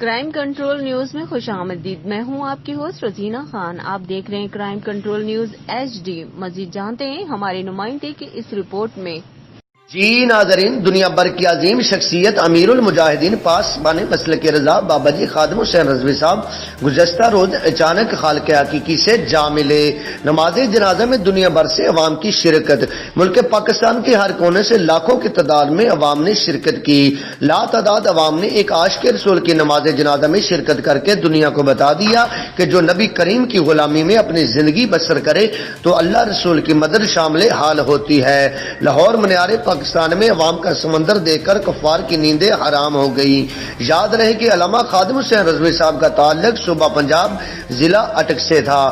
Crime control news میں خوش آمدید. میں ہوں آپ کی ہوسٹ رزینہ خان. آپ دیکھ رہے ہیں crime control news H D. مزید جانتے ہیں ہمارے نمائندے کی اس رپورٹ میں. جی ناظرین، دنیا بھر کی عظیم شخصیت امیر المجاہدین پاسبان مسلک رضا بابا جی خادم حسین رضوی صاحب گزشتہ روز اچانک خالق حقیقی سے جا ملے. نماز جنازہ میں دنیا بھر سے عوام کی شرکت. ملک پاکستان کے ہر کونے سے لاکھوں کی تعداد میں عوام نے شرکت کی. لا تعداد عوام نے ایک عاشق رسول کی نماز جنازہ میں شرکت کر کے دنیا کو بتا دیا کہ جو نبی کریم کی غلامی میں اپنی زندگی بسر کرے تو اللہ رسول کی مدد شامل حال ہوتی ہے. لاہور منارے پاکستان میں عوام کا سمندر دیکھ کر کفار کی نیندیں حرام ہو گئی. یاد رہے کہ علامہ خادم حسین رضوی صاحب کا تعلق صوبہ پنجاب ضلع اٹک سے تھا.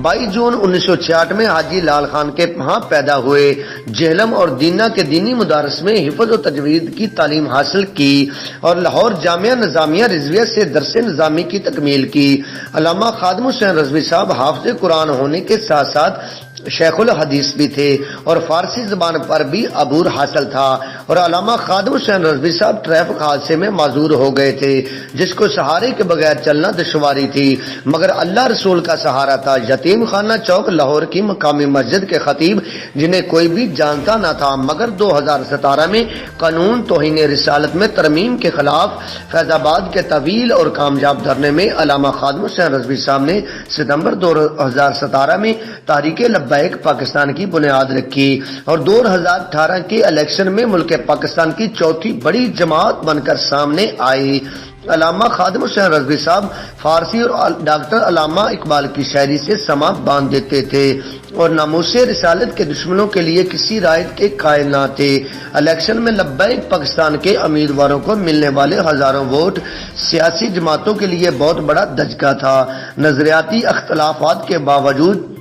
22 جون 1966 میں حاجی لال خان کے ہاں پیدا ہوئے. جہلم اور دینا کے دینی مدارس میں حفظ و تجوید کی تعلیم حاصل کی اور لاہور جامعہ نظامیہ رضویہ سے درس نظامی کی تکمیل کی. علامہ خادم حسین رضوی صاحب حافظ قرآن ہونے کے ساتھ ساتھ شیخ الحدیث بھی تھے اور فارسی زبان پر بھی عبور حاصل تھا. اور علامہ خادم حسین رضوی صاحب ٹریفک حادثے میں معذور ہو گئے تھے جس کو سہارے کے بغیر چلنا دشواری تھی، مگر اللہ رسول کا سہارا تھا. یتیم خانہ چوک لاہور کی مقامی مسجد کے خطیب جنہیں کوئی بھی جانتا نہ تھا، مگر 2017 میں قانون توہین رسالت میں ترمیم کے خلاف فیض آباد کے طویل اور کامیاب دھرنے میں علامہ خادم حسین رضوی صاحب نے ستمبر 2017 میں تحریک لبیک پاکستان کی بنیاد رکھی اور 2018 کے الیکشن میں ملک پاکستان کی چوتھی بڑی جماعت بن کر سامنے آئی. علامہ خادم حسین رضوی صاحب فارسی اور ڈاکٹر علامہ اقبال کی شاعری سے سما باندھ دیتے تھے اور ناموس رسالت کے دشمنوں کے لیے کسی رائے کے قائل نہ تھے. الیکشن میں لبیک پاکستان کے امیدواروں کو ملنے والے ہزاروں ووٹ سیاسی جماعتوں کے لیے بہت بڑا دھچکا تھا. نظریاتی اختلافات کے باوجود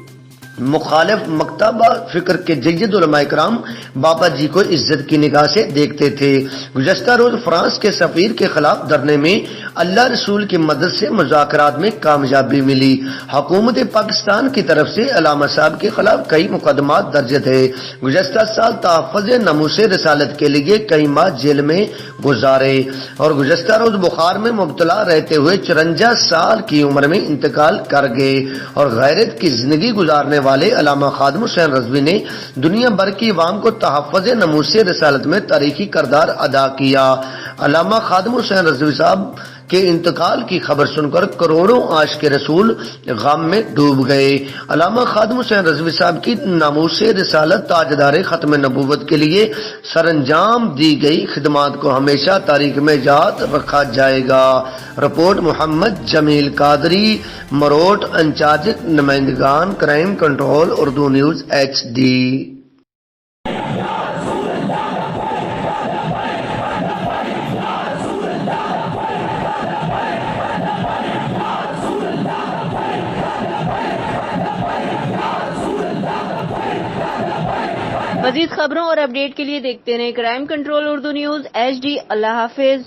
مخالف مکتبہ فکر کے جید علماء کرام بابا جی کو عزت کی نگاہ سے دیکھتے تھے. گزشتہ روز فرانس کے سفیر کے خلاف دھرنے میں اللہ رسول کی مدد سے مذاکرات میں کامیابی ملی. حکومت پاکستان کی طرف سے علامہ صاحب کے خلاف کئی مقدمات درج تھے. گزشتہ سال تحفظ ناموس رسالت کے لیے کئی ماہ جیل میں گزارے اور گزشتہ روز بخار میں مبتلا رہتے ہوئے 54 سال کی عمر میں انتقال کر گئے. اور غیرت کی زندگی گزارنے والے علامہ خادم حسین رضوی نے دنیا بھر کی عوام کو تحفظ ناموس رسالت میں تاریخی کردار ادا کیا. علامہ خادم حسین رضوی صاحب کے انتقال کی خبر سن کر کروڑوں عاشق رسول غم میں ڈوب گئے. علامہ خادم حسین رضوی صاحب کی ناموس رسالت تاجدار ختم نبوت کے لیے سر انجام دی گئی خدمات کو ہمیشہ تاریخ میں یاد رکھا جائے گا. رپورٹ محمد جمیل قادری، مروٹ انچارج نمائندگان crime control Urdu news H D. مزید خبروں اور اپڈیٹ کے لیے دیکھتے رہیں crime control Urdu news H ڈی. اللہ حافظ.